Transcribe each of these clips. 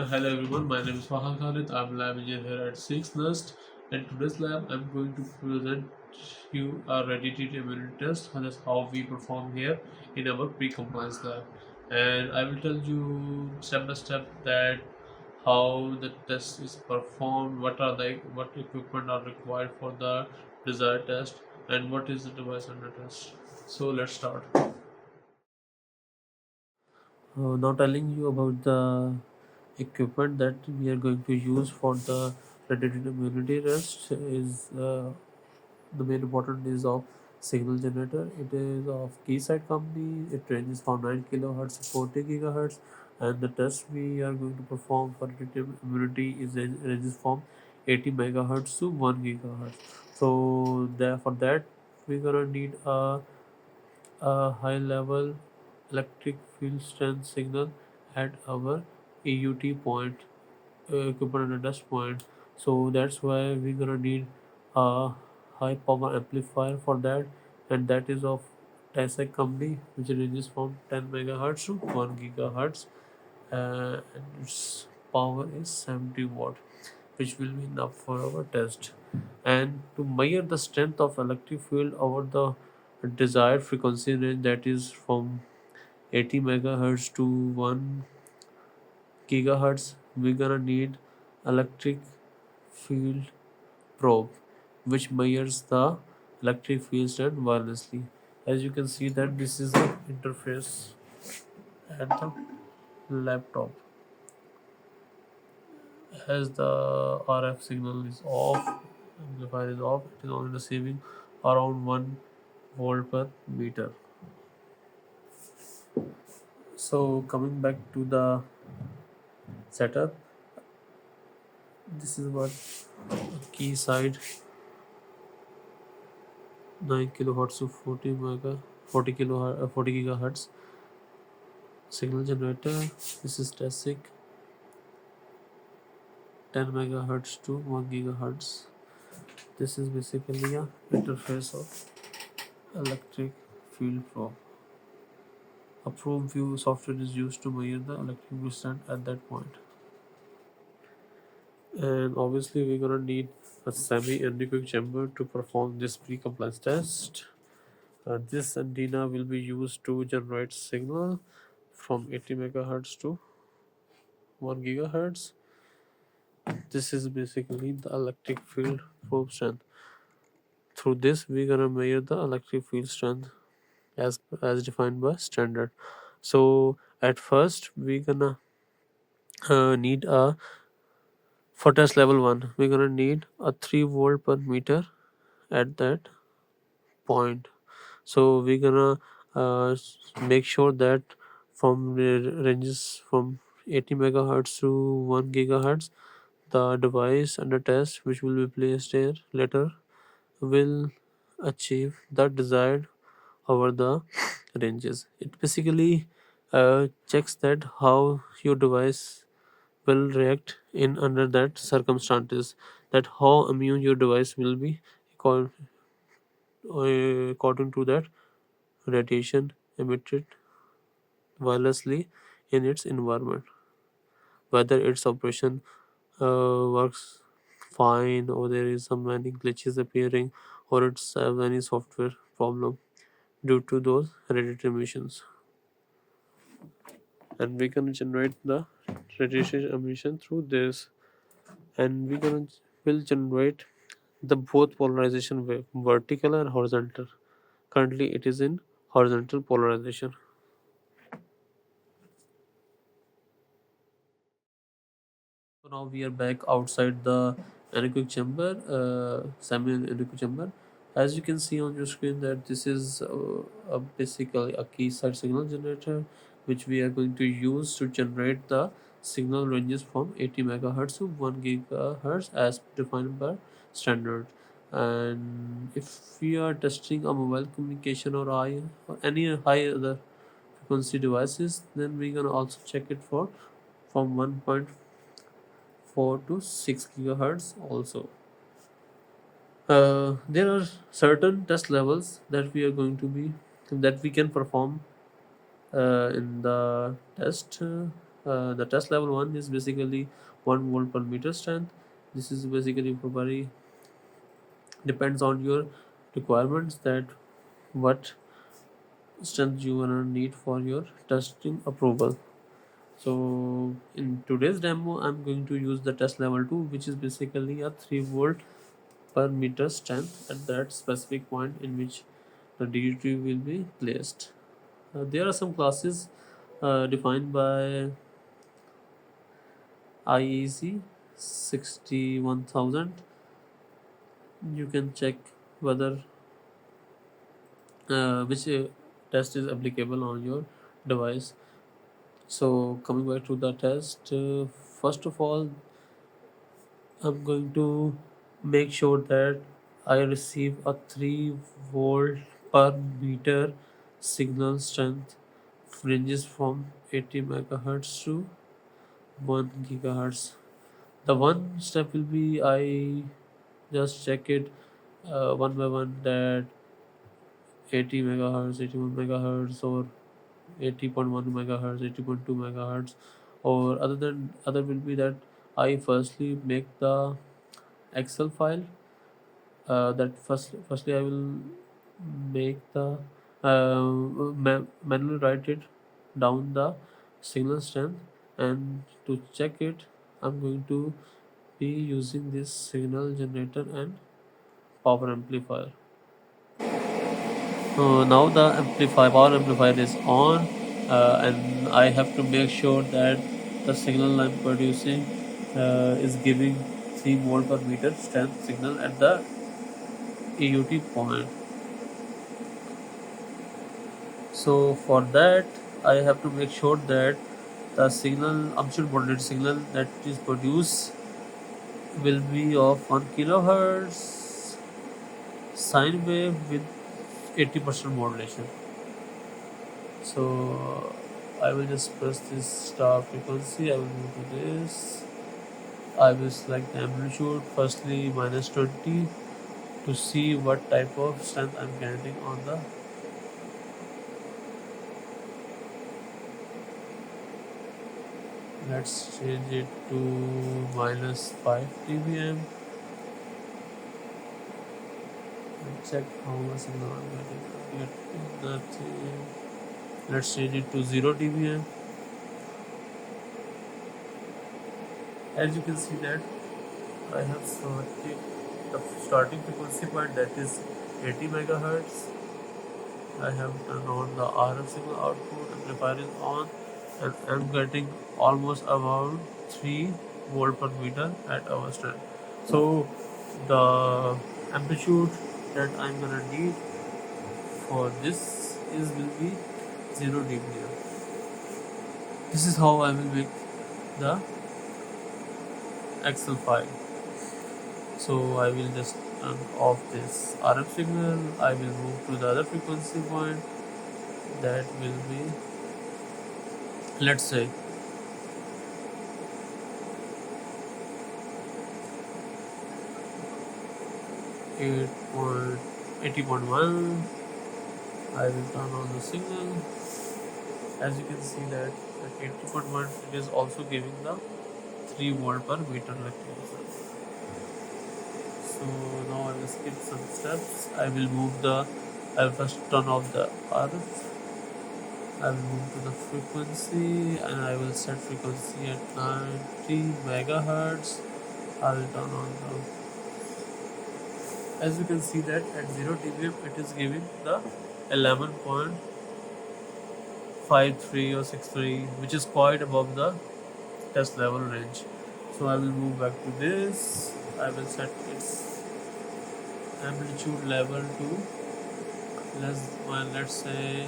Hello everyone, my name is Fahan Khalid. I'm lab engineer here at 6 NUST, and today's lab I'm going to present you a radiated immunity test, and that's how we perform here in our pre-compliance lab. And I will tell you step by step that how the test is performed, what equipment are required for the desired test, and what is the device under test. So let's start. Now telling you about the equipment that we are going to use for the radiated immunity test is the main important is of signal generator. It is of Keysight company. It ranges from 9 kilohertz to 40 gigahertz, and the test we are going to perform for radiated immunity is ranges from 80 megahertz to 1 gigahertz. So there for that we're gonna need a high level electric field strength signal at our EUT point, equipment and test point. So that's why we're gonna need a high power amplifier for that, and that is of Tesec company, which ranges from 10 megahertz to 1 gigahertz, and its power is 70 watt, which will be enough for our test. And to measure the strength of electric field over the desired frequency range, that is from 80 megahertz to 1 gigahertz, we're gonna need electric field probe, which measures the electric field strength wirelessly. As you can see that this is the interface at the laptop. As the RF signal is off, amplifier is off, it is only receiving around 1 volt per meter. So coming back to the setup, this is what key side 9 kilohertz to 40 gigahertz signal generator. This is Tesic 10 megahertz to 1 gigahertz. This is basically a interface of electric field probe. A probe view software is used to measure the electric field strength at that point. And obviously we're gonna need a semi-anechoic chamber to perform this pre-compliance test. This antenna will be used to generate signal from 80 megahertz to 1 gigahertz. This is basically the electric field probe strength. Through this, we're gonna measure the electric field strength as defined by standard. So at first, we're gonna need a for test level one. We're gonna need a 3 volt per meter at that point. So we're gonna make sure that from the ranges from 80 megahertz to 1 gigahertz, the device under test, which will be placed here later, will achieve the desired over the ranges. It basically checks that how your device will react in under that circumstances, that how immune your device will be according, according to that radiation emitted wirelessly in its environment, whether its operation works fine or there is some many glitches appearing or it's have any software problem due to those radiated emissions. And we can generate the radiation emission through this, and we can will generate the both polarization wave, vertical and horizontal. Currently it is in horizontal polarization. So now we are back outside the anechoic chamber, semi-anechoic chamber. As you can see on your screen that this is basically a key side signal generator, which we are going to use to generate the signal ranges from 80 megahertz to 1 gigahertz as defined by standard. And if we are testing a mobile communication or any high other frequency devices, then we're gonna also check it for from 1.4 to 6 gigahertz also. There are certain test levels that we are going to be that we can perform in the test. The test level 1 is basically 1 volt per meter strength. This is basically for very depends on your requirements, that what strength you wanna need for your testing approval. So in today's demo, I'm going to use the test level 2, which is basically a 3 volt per meter strength at that specific point in which the DUT will be placed. There are some classes defined by IEC 61000. You can check whether which test is applicable on your device. So coming back to the test, first of all, I'm going to make sure that I receive a 3 volt per meter signal strength, ranges from 80 megahertz to 1 gigahertz. The one step will be I just check it one by one, that 80 megahertz, 81 megahertz, or 80.1 megahertz, 80.2 megahertz, or other will be that I firstly make the Excel file. That firstly I will make the manually write it down the signal strength, and to check it, I'm going to be using this signal generator and power amplifier. So now the power amplifier is on, and I have to make sure that the signal I'm producing is giving 3 volt per meter strength signal at the EUT point. So for that, I have to make sure that the signal, absolute modulated signal that is produced will be of 1 kilohertz sine wave with 80% modulation. So I will just press this star frequency. I will move to this. I will select the amplitude. Firstly, minus 20 to see what type of strength I'm getting on the. Let's change it to minus 5 dBm. Check how much signal I'm getting. Nothing. Let's change it to 0 dBm. As you can see that I have selected the starting frequency point, that is 80 megahertz. I have turned on the RF signal output, amplifier is on, and I'm getting almost about 3 volt per meter at our strength. So the amplitude that I'm gonna need for this is will be 0 dBm. This is how I will make the Excel file. So I will just turn off this RF signal. I will move to the other frequency point, that will be, let's say, 80.1. I will turn on the signal. As you can see that at 80.1 it is also giving the 3 volt per meter electricity. So now I will skip some steps. I will first turn off the RF. I will move to the frequency, and I will set frequency at 90 megahertz. I will turn on the. As you can see that at 0 dBm it is giving the 11.53 or 63, which is quite above the test level range. So I will move back to this. I will set its amplitude level to let's say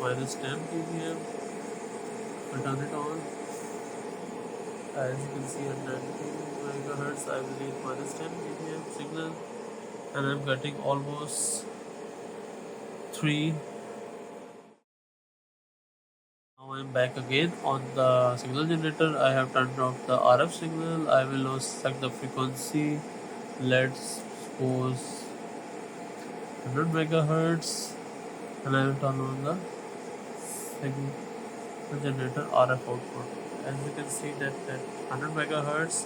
minus 10 dBm. I'll turn it on. As you can see at 90 megahertz I will need minus 10 dBm signal, and I'm getting almost 3. Now I'm back again on the signal generator. I have turned off the RF signal. I will now select the frequency. Let's suppose 100 megahertz, and I will turn on the signal generator RF output. As you can see that at 100 megahertz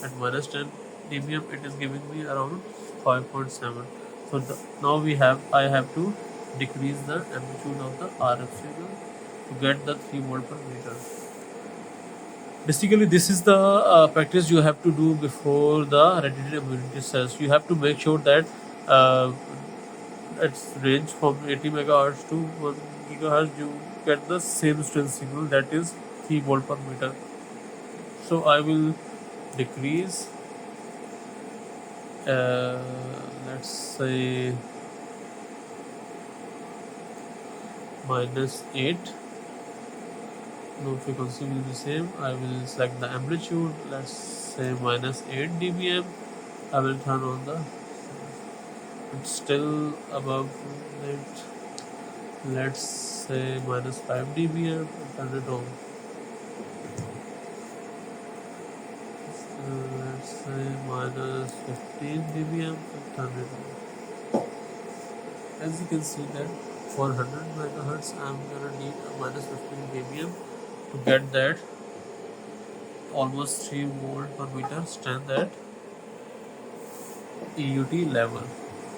at minus 10 dBm, it is giving me around 5.7. So now I have to decrease the amplitude of the RF signal to get the 3 volt per meter. Basically, this is the practice you have to do before the radiated immunity cells. You have to make sure that uh, its range from 80 megahertz to 1 gigahertz, you get the same strength signal, that is 3 volt per meter. So I will decrease, uh, let's say minus 8. No frequency will be same. I will select the amplitude, let's say minus 8 dBm. I will turn on the, it's still above it, let's say minus 5 dBm, turn it on. Let's say minus 15 dBm, turn it on. As you can see that for 100 megahertz I'm gonna need a minus 15 dBm to get that almost 3 volt per meter strength at EUT level.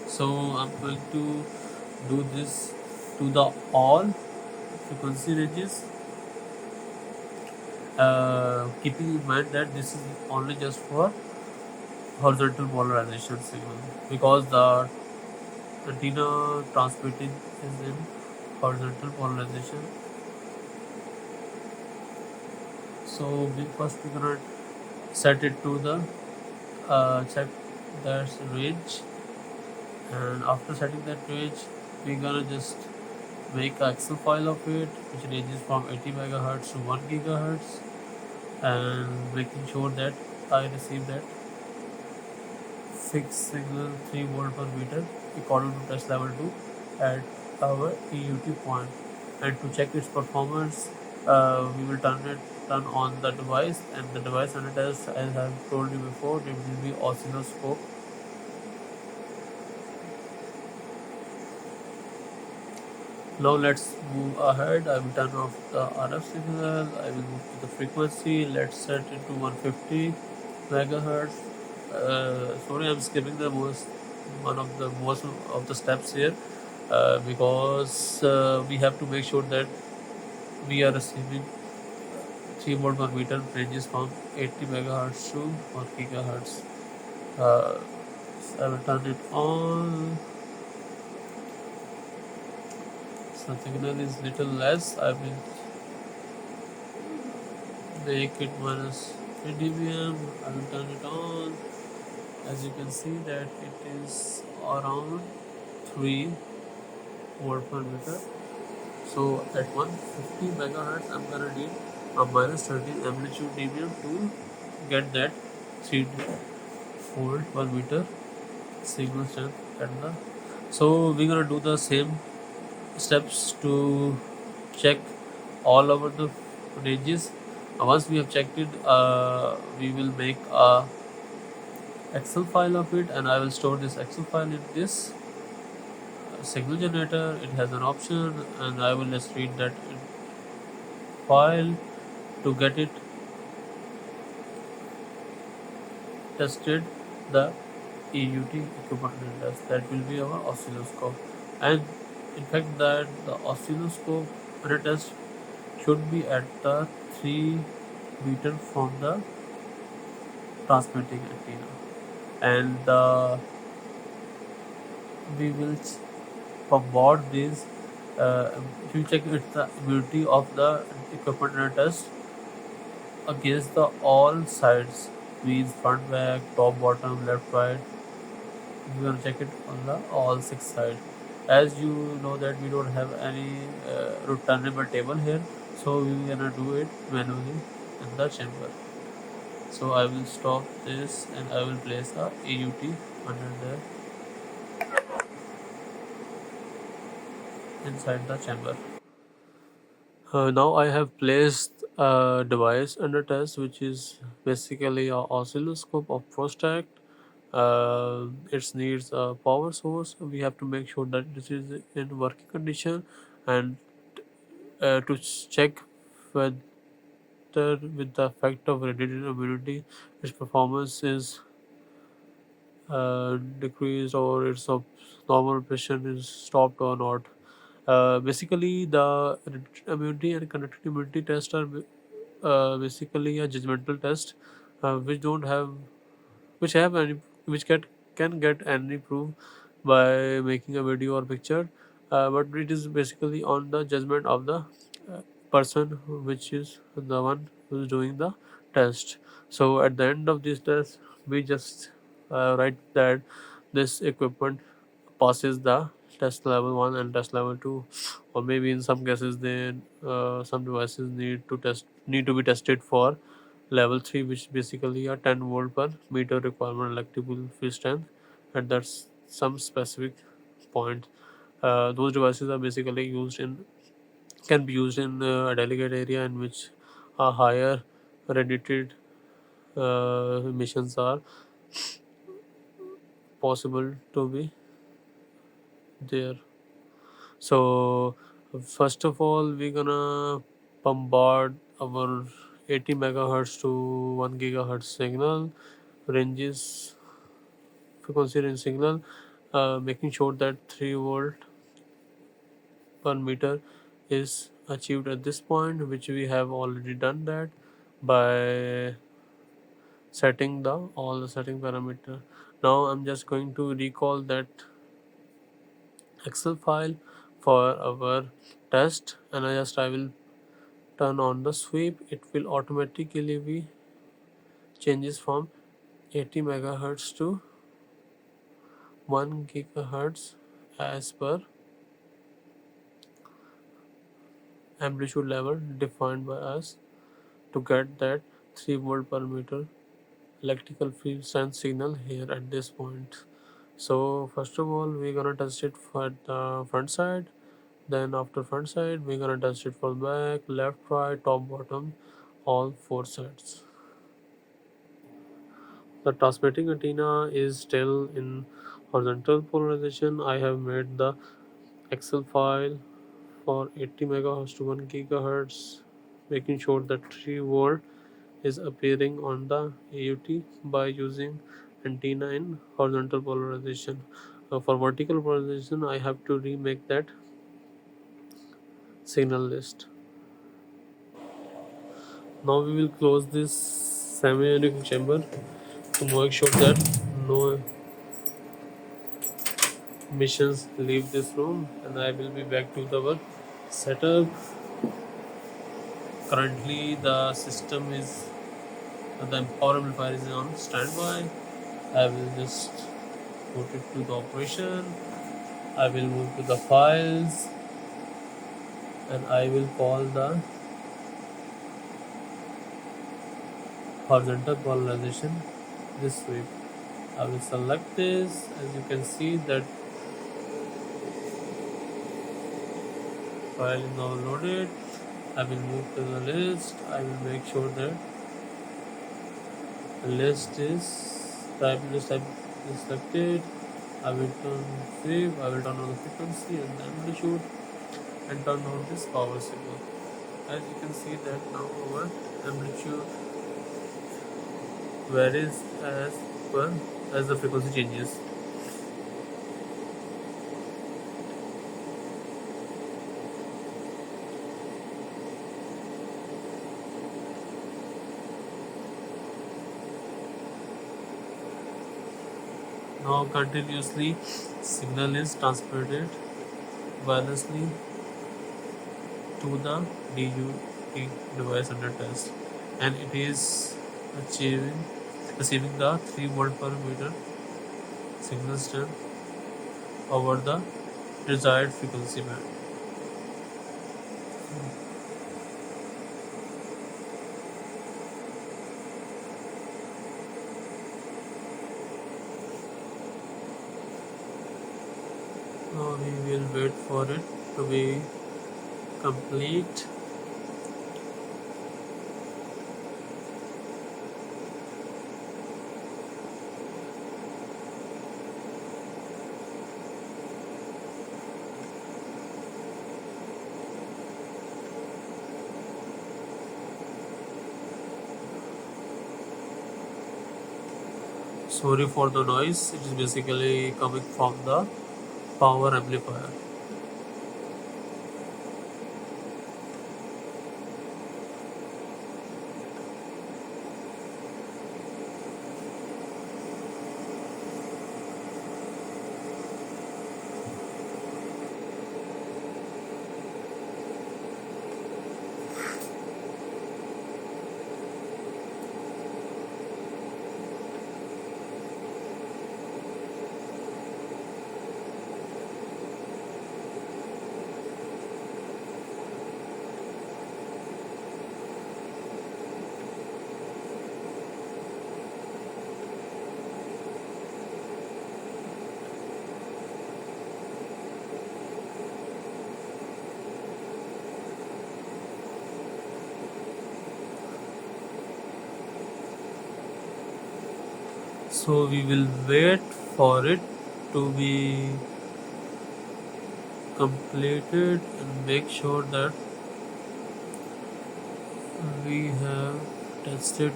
So I'm going to do this to the all frequency ranges, keeping in mind that this is only just for horizontal polarization signal, because the antenna transmitting is in horizontal polarization. So we're gonna set it to the check that range, and after setting that range we're gonna just make an Excel file of it which ranges from 80 megahertz to 1 gigahertz, and making sure that I receive that fixed signal 3 volt per meter according to test level 2 at our EUT point. And to check its performance, we will turn on the device, and the device under test, as I've told you before, it will be oscilloscope. Now let's move ahead. I will turn off the RF signal. I will move to the frequency. Let's set it to 150 megahertz. Sorry, I'm skipping the most of the steps here, because we have to make sure that we are receiving 3 volt per meter ranges from 80 megahertz to 1 gigahertz. Uh, I will turn it on. So signal is little less. I will make it minus 3 dBm. I will turn it on. As you can see that it is around 3 volt per meter. So at 150 megahertz I'm gonna need a minus 13 amplitude dBm to get that 3 volt per meter signal strength at the. So we're gonna do the same steps to check all over the ranges. Once we have checked it, we will make a Excel file of it, and I will store this Excel file in this signal generator. It has an option, and I will just read that file to get it tested the EUT equipment test. That will be our oscilloscope, and in fact that the oscilloscope test should be at the 3 meter from the transmitting antenna, and we will bombard these. If you check it's the immunity of the equipment test against the all sides, means front, back, top, bottom, left, right. We're gonna check it on the all 6 sides. As you know that we don't have any returnable table here, so we're gonna do it manually in the chamber. So I will stop this, and I will place a AUT under there inside the chamber. Now I have placed a device under test, which is basically a oscilloscope of prostact. It needs a power source. We have to make sure that this is in working condition, and to check whether tester with the effect of radiated immunity, its performance is decreased or its normal operation is stopped or not. Basically, the immunity and conductive immunity test are basically a judgmental test, which don't have which have any which can get any proof by making a video or picture, but it is basically on the judgment of the uh, person which is the one who is doing the test. So at the end of this test we just write that this equipment passes the test level 1 and test level 2, or maybe in some cases then some devices need to be tested for level 3, which basically a 10 volt per meter requirement electrical field strength at some specific point. Those devices are basically used in can be used in a delicate area in which a higher radiated emissions are possible to be there. So first of all, we're gonna bombard our 80 megahertz to 1 gigahertz signal ranges, frequency range signal, making sure that 3 volt per meter is achieved at this point, which we have already done that by setting the all the setting parameter. Now I'm just going to recall that Excel file for our test, and I will turn on the sweep. It will automatically be changes from 80 megahertz to 1 gigahertz as per amplitude level defined by us to get that 3 volt per meter electrical field sense signal here at this point. So first of all we're gonna test it for the front side, then after front side we're gonna test it for back, left, right, top, bottom, all four sides. The transmitting antenna is still in horizontal polarization. I have made the Excel file for 80 megahertz to 1 gigahertz, making sure that 3 volt is appearing on the AUT by using antenna in horizontal polarization. For vertical polarization, I have to remake that signal list. Now we will close this semi-anechoic chamber to make sure that no emissions leave this room, and I will be back to our setup. Currently the system is the power amplifier is on standby. I will just put it to the operation. I will move to the files and I will call the horizontal polarization this way. I will select this. As you can see that file is now loaded. I will move to the list. I will make sure that the list is type is selected. I will turn save. I will turn on the frequency and the amplitude and turn on this power signal. As you can see that now our amplitude varies as the frequency changes. Now continuously signal is transmitted wirelessly to the DUT device under test, and it is receiving the 3 volt per meter signal strength over the desired frequency band. Now we will wait for it to be complete. Sorry for the noise, it is basically coming from the power amplifier. So we will wait for it to be completed and make sure that we have tested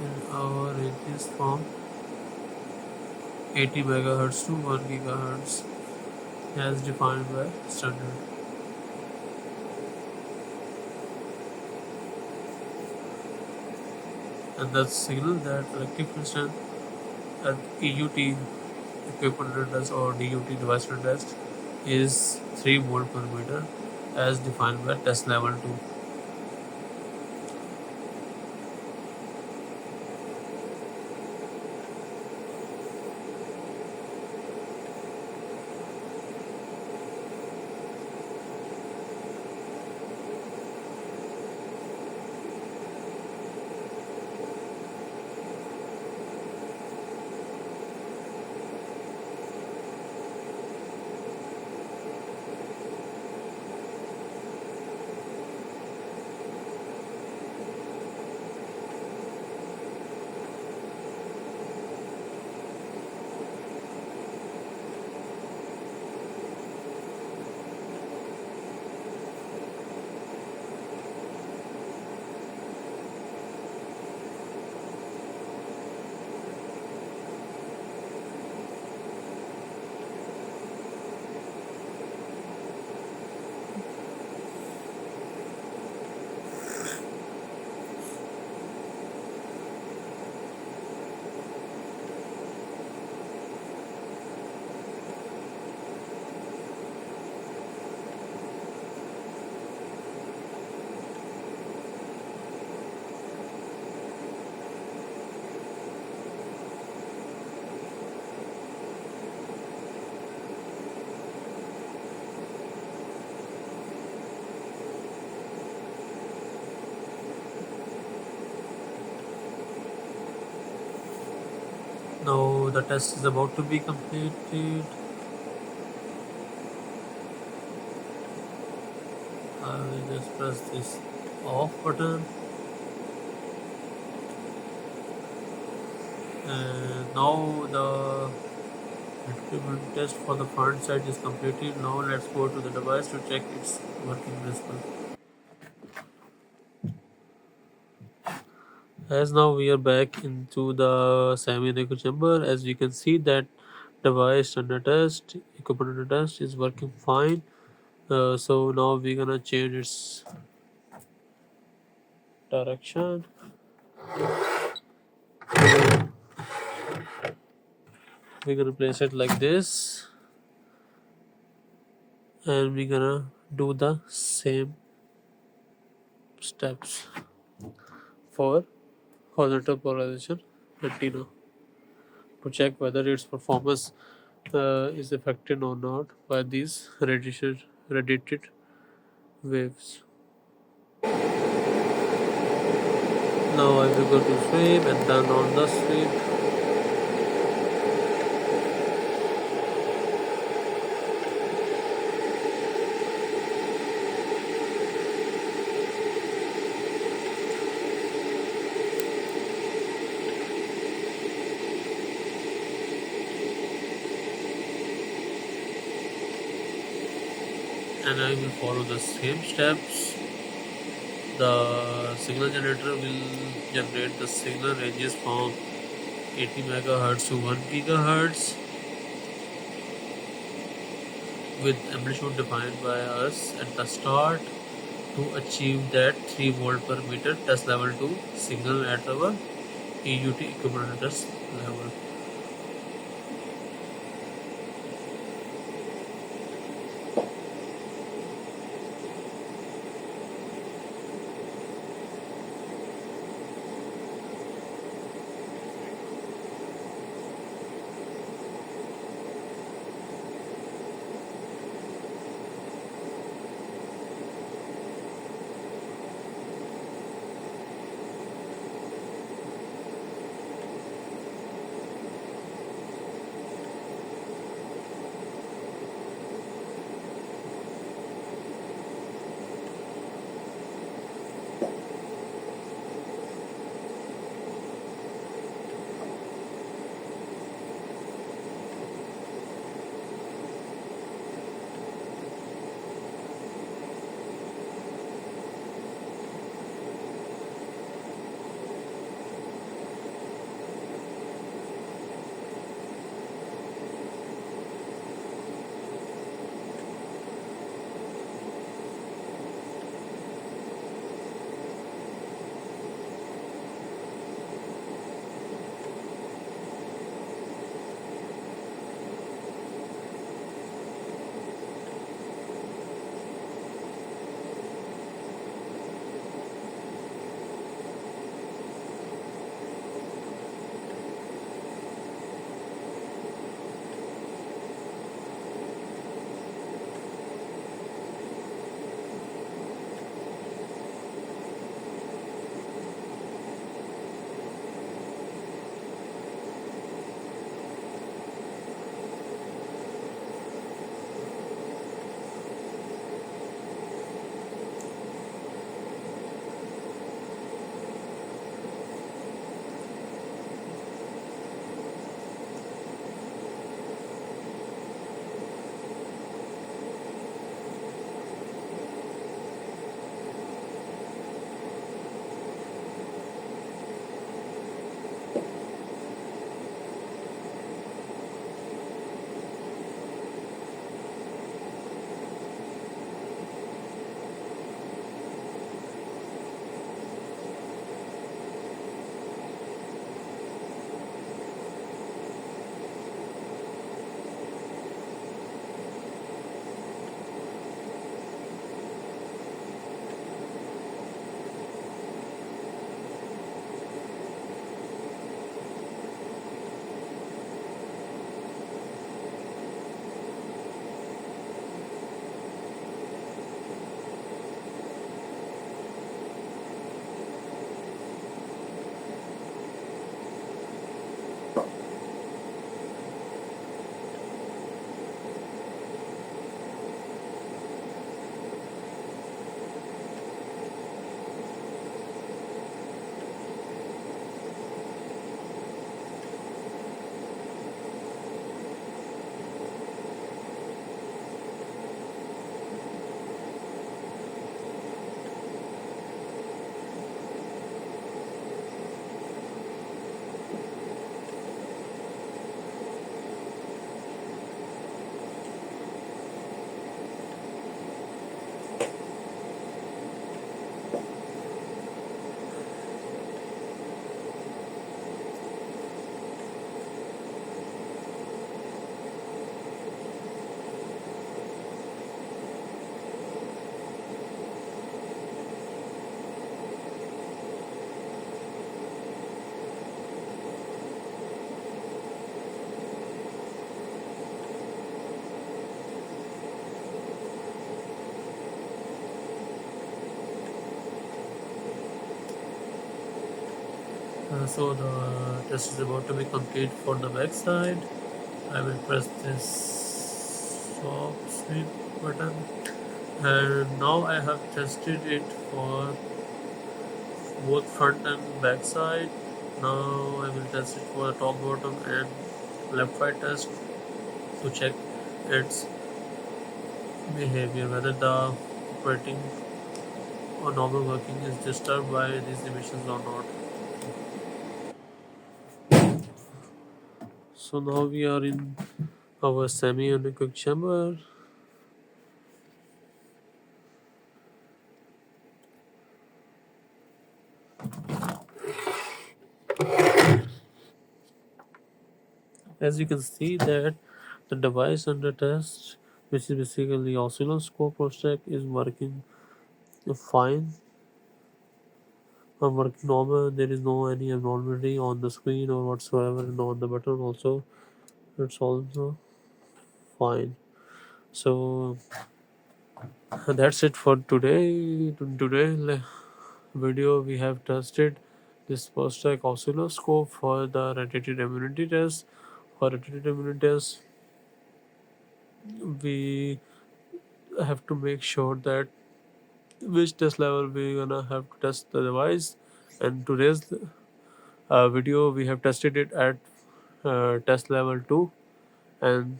in our ranges from 80 megahertz to 1 gigahertz as defined by standard. And the signal that electrical strength at EUT equipment address or DUT device address is 3 volt per meter as defined by test level 2. Now the test is about to be completed. I will just press this off button, and now the equipment test for the front side is completed. Now let's go to the device to check its working principle. As now we are back into the semi-echo chamber, as we can see that device under test, equipment under test is working fine. So now we're gonna change its direction. We're gonna place it like this, and we're gonna do the same steps for horizontal polarization antenna to check whether its performance is affected or not by these radiated waves. Now I will go to sweep and turn on the sweep. And I will follow the same steps. The signal generator will generate the signal ranges from 80 megahertz to 1 gigahertz with amplitude defined by us at the start to achieve that 3 volt per meter test level 2 signal at our EUT equivalent test level. So the test is about to be complete for the back side. I will press this stop sleep button, and now I have tested it for both front and back side. Now I will test it for the top, bottom and left right test to check its behavior, whether the operating or normal working is disturbed by these emissions or not. So now we are in our semi-anechoic chamber. As you can see that the device under test, which is basically oscilloscope project, is working fine or working normal. There is no any abnormality on the screen or whatsoever, and on the button also. It's also fine. So that's it for today. Video we have tested this post-track oscilloscope for the radiated immunity test. For radiated immunity test, we have to make sure that which test level we're gonna have to test the device. And today's video we have tested it at test level 2, and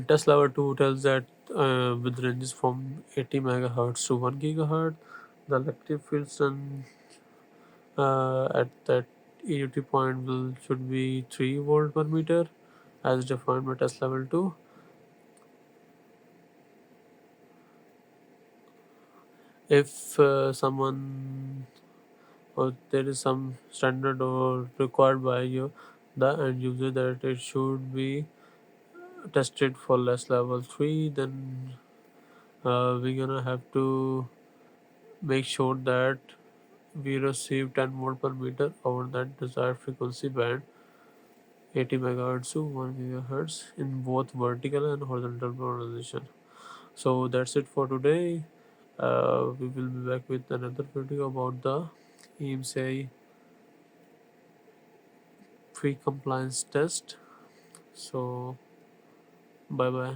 test level 2 tells that with ranges from 80 megahertz to 1 gigahertz, the electric field strength at that EUT point will should be 3 volt per meter as defined by test level 2. If someone or there is some standard or required by you the end user that it should be tested for less level 3, then we're gonna have to make sure that we receive 10 volt per meter over that desired frequency band 80 megahertz to 1 gigahertz in both vertical and horizontal polarization. So that's it for today. We will be back with another video about the EMC pre-compliance test. So bye bye.